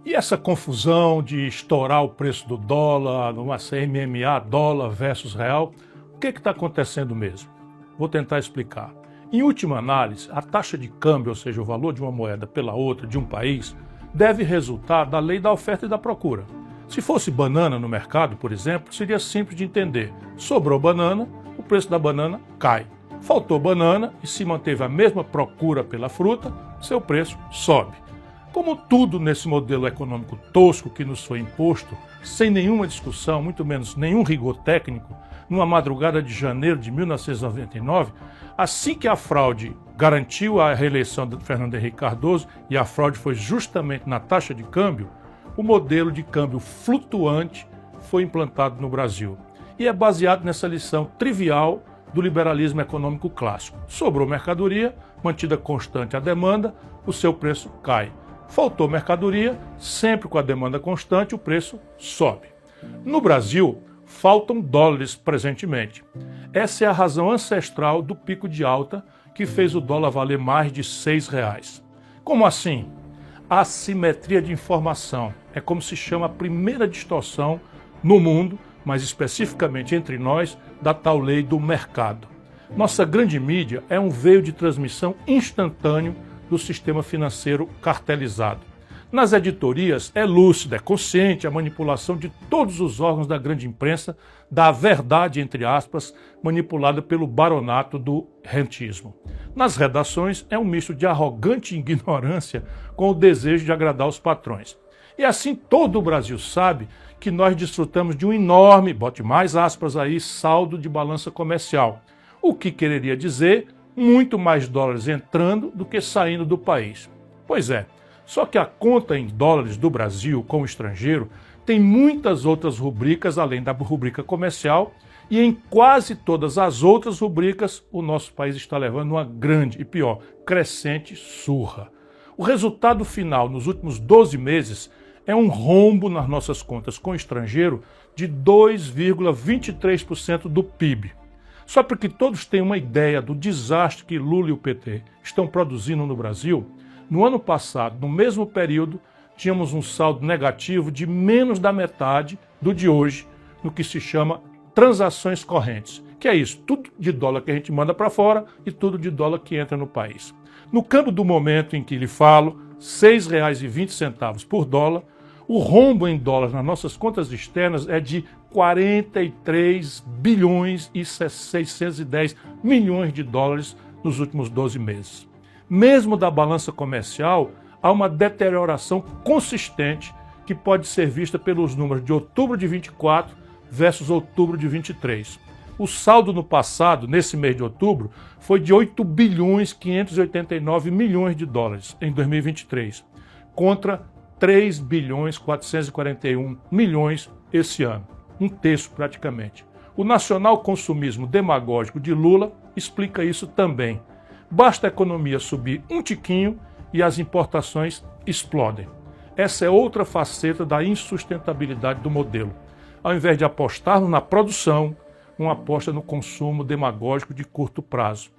E essa confusão de estourar o preço do dólar, numa CMMA, dólar versus real, o que está acontecendo mesmo? Vou tentar explicar. Em última análise, a taxa de câmbio, ou seja, o valor de uma moeda pela outra de um país, deve resultar da lei da oferta e da procura. Se fosse banana no mercado, por exemplo, seria simples de entender. Sobrou banana, o preço da banana cai. Faltou banana e se manteve a mesma procura pela fruta, seu preço sobe. Como tudo nesse modelo econômico tosco que nos foi imposto, sem nenhuma discussão, muito menos nenhum rigor técnico, numa madrugada de janeiro de 1999, assim que a fraude garantiu a reeleição de Fernando Henrique Cardoso, e a fraude foi justamente na taxa de câmbio, o modelo de câmbio flutuante foi implantado no Brasil. E é baseado nessa lição trivial do liberalismo econômico clássico. Sobrou mercadoria, mantida constante a demanda, o seu preço cai. Faltou mercadoria, sempre com a demanda constante, o preço sobe. No Brasil, faltam dólares presentemente. Essa é a razão ancestral do pico de alta que fez o dólar valer mais de R$6. Como assim? Assimetria de informação. É como se chama a primeira distorção no mundo, mas especificamente entre nós, da tal lei do mercado. Nossa grande mídia é um veio de transmissão instantâneo do sistema financeiro cartelizado. Nas editorias é lúcida, é consciente a manipulação de todos os órgãos da grande imprensa da verdade, entre aspas, manipulada pelo baronato do rentismo. Nas redações é um misto de arrogante ignorância com o desejo de agradar os patrões. E assim todo o Brasil sabe que nós desfrutamos de um enorme, bote mais aspas aí, saldo de balança comercial. O que quereria dizer muito mais dólares entrando do que saindo do país. Pois é, só que a conta em dólares do Brasil com o estrangeiro tem muitas outras rubricas além da rubrica comercial e em quase todas as outras rubricas o nosso país está levando uma grande e pior, crescente surra. O resultado final nos últimos 12 meses é um rombo nas nossas contas com o estrangeiro de 2,23% do PIB. Só para que todos tenham uma ideia do desastre que Lula e o PT estão produzindo no Brasil, no ano passado, no mesmo período, tínhamos um saldo negativo de menos da metade do de hoje, no que se chama transações correntes, que é isso, tudo de dólar que a gente manda para fora e tudo de dólar que entra no país. No câmbio do momento em que lhe falo, R$ 6,20 por dólar, o rombo em dólares nas nossas contas externas é de 43 bilhões e 610 milhões de dólares nos últimos 12 meses. Mesmo da balança comercial, há uma deterioração consistente que pode ser vista pelos números de outubro de 24 versus outubro de 23. O saldo no passado, nesse mês de outubro, foi de 8 bilhões 589 milhões de dólares em 2023, contra 3 bilhões 441 milhões esse ano. Um terço praticamente. O nacional consumismo demagógico de Lula explica isso também. Basta a economia subir um tiquinho e as importações explodem. Essa é outra faceta da insustentabilidade do modelo. Ao invés de apostarmos na produção, uma aposta no consumo demagógico de curto prazo.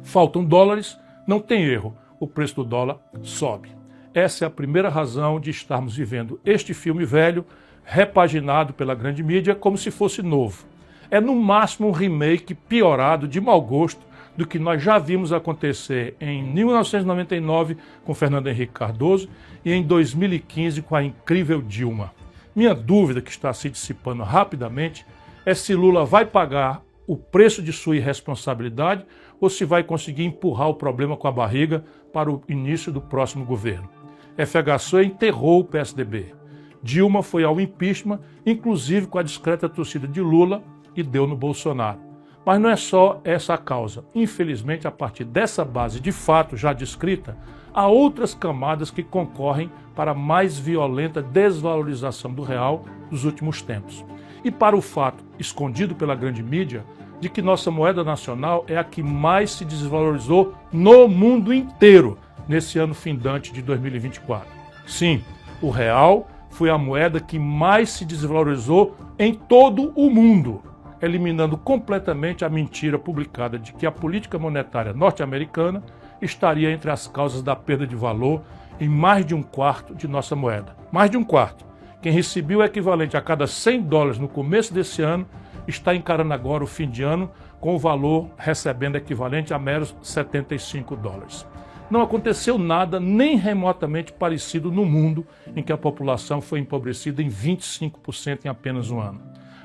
Faltam dólares, não tem erro, o preço do dólar sobe. Essa é a primeira razão de estarmos vivendo este filme velho, repaginado pela grande mídia como se fosse novo. É no máximo um remake piorado de mau gosto do que nós já vimos acontecer em 1999 com Fernando Henrique Cardoso e em 2015 com a incrível Dilma. Minha dúvida, que está se dissipando rapidamente, é se Lula vai pagar o preço de sua irresponsabilidade ou se vai conseguir empurrar o problema com a barriga para o início do próximo governo. FHC enterrou o PSDB. Dilma foi ao impeachment, inclusive com a discreta torcida de Lula, e deu no Bolsonaro. Mas não é só essa a causa. Infelizmente, a partir dessa base de fato já descrita, há outras camadas que concorrem para a mais violenta desvalorização do real dos últimos tempos. E para o fato, escondido pela grande mídia, de que nossa moeda nacional é a que mais se desvalorizou no mundo inteiro nesse ano findante de 2024. Sim, o real foi a moeda que mais se desvalorizou em todo o mundo, eliminando completamente a mentira publicada de que a política monetária norte-americana estaria entre as causas da perda de valor em mais de um quarto de nossa moeda. Mais de um quarto. Quem recebeu o equivalente a cada $100 no começo desse ano está encarando agora o fim de ano com o valor recebendo equivalente a meros $75. Não aconteceu nada nem remotamente parecido no mundo em que a população foi empobrecida em 25% em apenas um ano.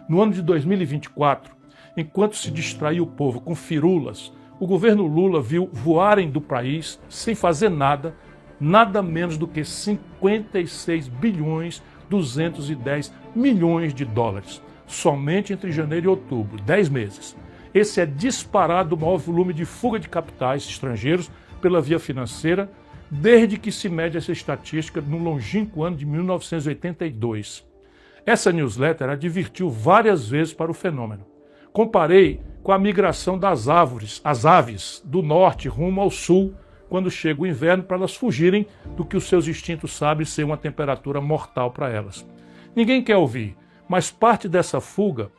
No ano de 2024, enquanto se distraiu o povo com firulas, o governo Lula viu voarem do país, sem fazer nada, nada menos do que 56,210 bilhões de dólares, somente entre janeiro e outubro, 10 meses. Esse é disparado o maior volume de fuga de capitais estrangeiros pela via financeira, desde que se mede essa estatística no longínquo ano de 1982. Essa newsletter advertiu várias vezes para o fenômeno. Comparei com a migração das as aves do norte rumo ao sul, quando chega o inverno, para elas fugirem do que os seus instintos sabem ser uma temperatura mortal para elas. Ninguém quer ouvir, mas parte dessa fuga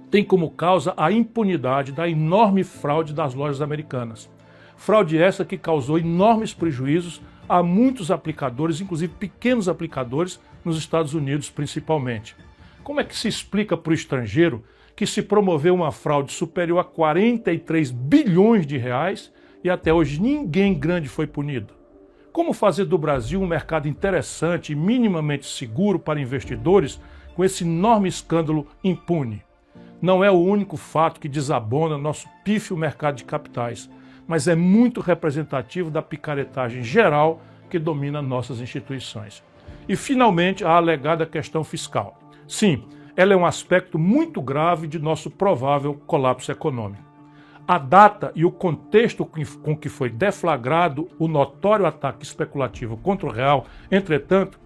tem como causa a impunidade da enorme fraude das lojas americanas. Fraude essa que causou enormes prejuízos a muitos aplicadores, inclusive pequenos aplicadores, nos Estados Unidos principalmente. Como é que se explica para o estrangeiro que se promoveu uma fraude superior a 43 bilhões de reais e até hoje ninguém grande foi punido? Como fazer do Brasil um mercado interessante e minimamente seguro para investidores com esse enorme escândalo impune? Não é o único fato que desabona nosso pífio mercado de capitais, mas é muito representativo da picaretagem geral que domina nossas instituições. E, finalmente, a alegada questão fiscal. Sim, ela é um aspecto muito grave de nosso provável colapso econômico. A data e o contexto com que foi deflagrado o notório ataque especulativo contra o real, entretanto,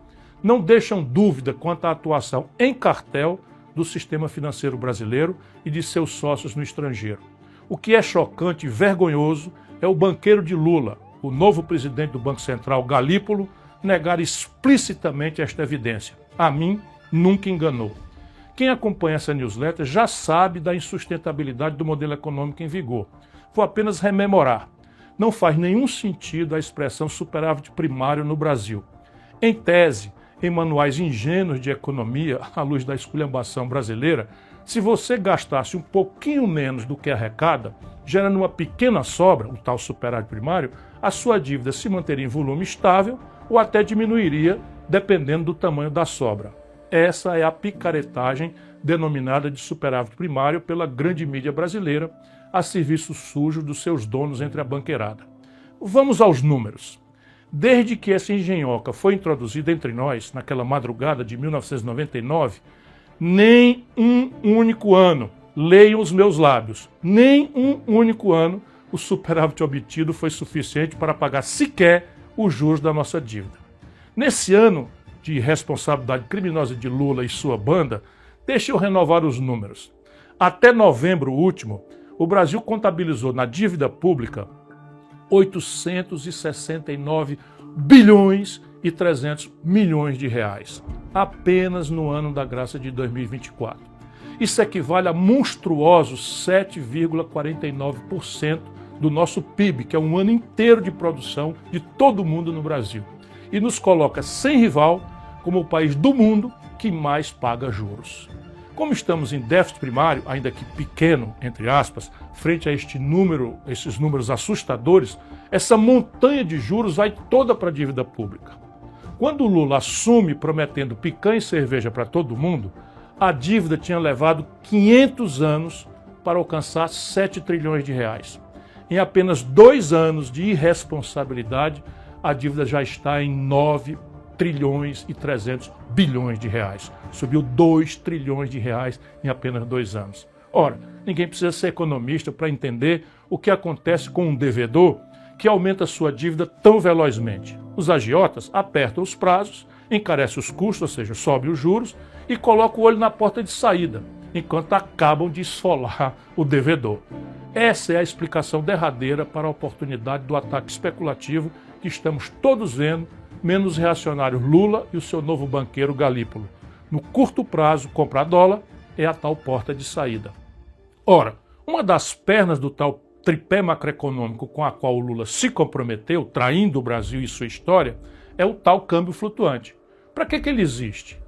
não deixam dúvida quanto à atuação em cartel do sistema financeiro brasileiro e de seus sócios no estrangeiro. O que é chocante e vergonhoso é o banqueiro de Lula, o novo presidente do Banco Central, Galípolo, negar explicitamente esta evidência. A mim, nunca enganou. Quem acompanha essa newsletter já sabe da insustentabilidade do modelo econômico em vigor. Vou apenas rememorar. Não faz nenhum sentido a expressão superávit primário no Brasil. Em tese, em manuais ingênuos de economia, à luz da esculhambação brasileira, se você gastasse um pouquinho menos do que arrecada, gerando uma pequena sobra, o tal superávit primário, a sua dívida se manteria em volume estável ou até diminuiria, dependendo do tamanho da sobra. Essa é a picaretagem denominada de superávit primário pela grande mídia brasileira, a serviço sujo dos seus donos entre a banqueirada. Vamos aos números. Desde que essa engenhoca foi introduzida entre nós, naquela madrugada de 1999, nem um único ano, leiam os meus lábios, nem um único ano o superávit obtido foi suficiente para pagar sequer os juros da nossa dívida. Nesse ano de responsabilidade criminosa de Lula e sua banda, deixe eu renovar os números. Até novembro último, o Brasil contabilizou na dívida pública 869 bilhões e 300 milhões de reais, apenas no ano da graça de 2024. Isso equivale a monstruosos 7,49% do nosso PIB, que é um ano inteiro de produção de todo mundo no Brasil, e nos coloca sem rival como o país do mundo que mais paga juros. Como estamos em déficit primário, ainda que pequeno, entre aspas, frente a esses números assustadores, essa montanha de juros vai toda para a dívida pública. Quando o Lula assume prometendo picanha e cerveja para todo mundo, a dívida tinha levado 500 anos para alcançar 7 trilhões de reais. Em apenas 2 anos de irresponsabilidade, a dívida já está em 9 trilhões e 300 bilhões de reais. Subiu 2 trilhões de reais em apenas 2 anos. Ora, ninguém precisa ser economista para entender o que acontece com um devedor que aumenta sua dívida tão velozmente. Os agiotas apertam os prazos, encarecem os custos, ou seja, sobe os juros, e colocam o olho na porta de saída, enquanto acabam de esfolar o devedor. Essa é a explicação derradeira para a oportunidade do ataque especulativo que estamos todos vendo, menos o reacionário Lula e o seu novo banqueiro Galípolo. No curto prazo, comprar dólar é a tal porta de saída. Ora, uma das pernas do tal tripé macroeconômico com a qual o Lula se comprometeu, traindo o Brasil e sua história, é o tal câmbio flutuante. Para que ele existe?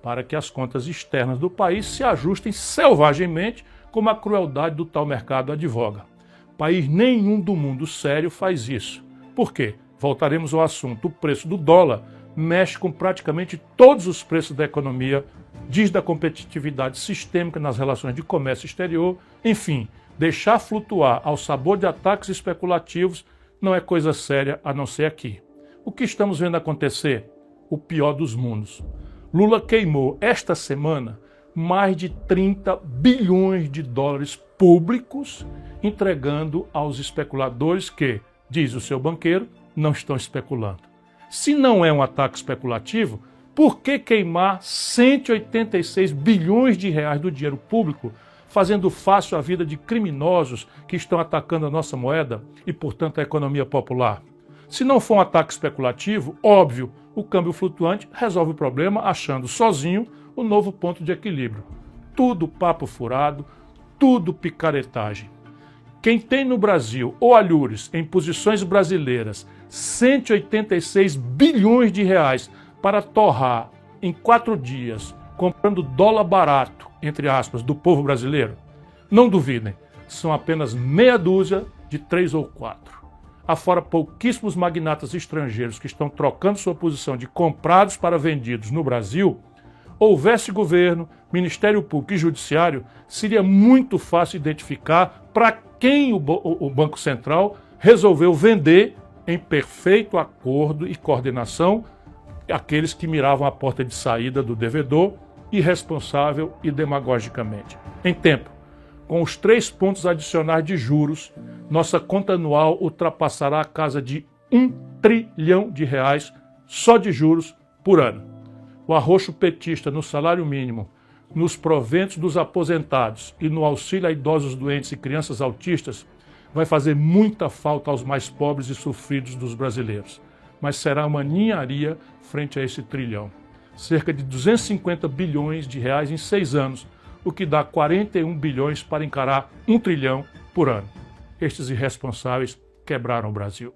Para que as contas externas do país se ajustem selvagemmente, como a crueldade do tal mercado advoga. País nenhum do mundo sério faz isso. Por quê? Voltaremos ao assunto. O preço do dólar mexe com praticamente todos os preços da economia, diz da competitividade sistêmica nas relações de comércio exterior. Enfim, deixar flutuar ao sabor de ataques especulativos não é coisa séria a não ser aqui. O que estamos vendo acontecer? O pior dos mundos. Lula queimou esta semana mais de 30 bilhões de dólares públicos, entregando aos especuladores que, diz o seu banqueiro, não estão especulando. Se não é um ataque especulativo, por que queimar 186 bilhões de reais do dinheiro público, fazendo fácil a vida de criminosos que estão atacando a nossa moeda e, portanto, a economia popular? Se não for um ataque especulativo, óbvio, o câmbio flutuante resolve o problema achando sozinho o novo ponto de equilíbrio. Tudo papo furado, tudo picaretagem. Quem tem no Brasil ou alhures em posições brasileiras 186 bilhões de reais para torrar em 4 dias, comprando dólar barato, entre aspas, do povo brasileiro, não duvidem, são apenas meia dúzia de 3 ou 4. Afora pouquíssimos magnatas estrangeiros que estão trocando sua posição de comprados para vendidos no Brasil, houvesse governo, Ministério Público e Judiciário, seria muito fácil identificar para quem o Banco Central resolveu vender em perfeito acordo e coordenação aqueles que miravam a porta de saída do devedor, irresponsável e demagogicamente. Em tempo, com os 3 pontos adicionais de juros, nossa conta anual ultrapassará a casa de 1 trilhão de reais só de juros por ano. O arroxo petista no salário mínimo, nos proventos dos aposentados e no auxílio a idosos doentes e crianças autistas vai fazer muita falta aos mais pobres e sofridos dos brasileiros. Mas será uma ninharia frente a esse trilhão. Cerca de 250 bilhões de reais em 6 anos, o que dá 41 bilhões para encarar 1 trilhão por ano. Estes irresponsáveis quebraram o Brasil.